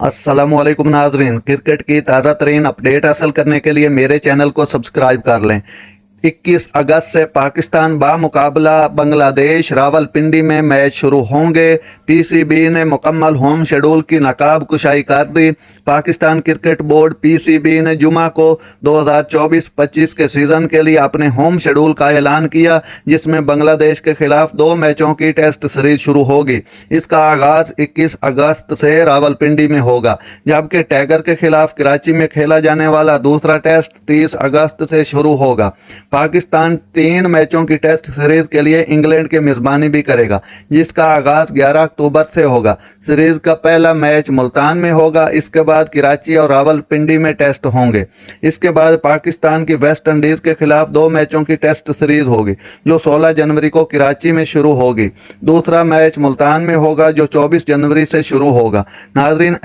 अस्सलामुअलैकुम नाज़रीन, क्रिकेट की ताज़ा तरीन अपडेट हासिल करने के लिए मेरे चैनल को सब्सक्राइब कर लें। 21 अगस्त से पाकिस्तान बामुकाबला बांग्लादेश रावलपिंडी में मैच शुरू होंगे। पीसीबी ने मुकम्मल होम शेड्यूल की नकाब कुशाई कर दी। पाकिस्तान क्रिकेट बोर्ड पीसीबी ने जुमा को 2024-25 के सीज़न के लिए अपने होम शेड्यूल का ऐलान किया, जिसमें बांग्लादेश के खिलाफ 2 मैचों की टेस्ट सीरीज शुरू होगी। इसका आगाज 21 अगस्त से रावलपिंडी में होगा, जबकि टाइगर के खिलाफ कराची में खेला जाने वाला दूसरा टेस्ट 30 अगस्त से शुरू होगा। पाकिस्तान 3 मैचों की टेस्ट सीरीज के लिए इंग्लैंड की मेजबानी भी करेगा, जिसका आगाज 11 अक्टूबर से होगा। सीरीज का पहला मैच मुल्तान में होगा, इसके बाद कराची और रावलपिंडी में टेस्ट होंगे। इसके बाद पाकिस्तान की वेस्ट इंडीज के खिलाफ 2 मैचों की टेस्ट सीरीज होगी, जो 16 जनवरी को कराची में शुरू होगी। दूसरा मैच मुल्तान में होगा, जो 24 जनवरी से शुरू होगा। नाज़रीन,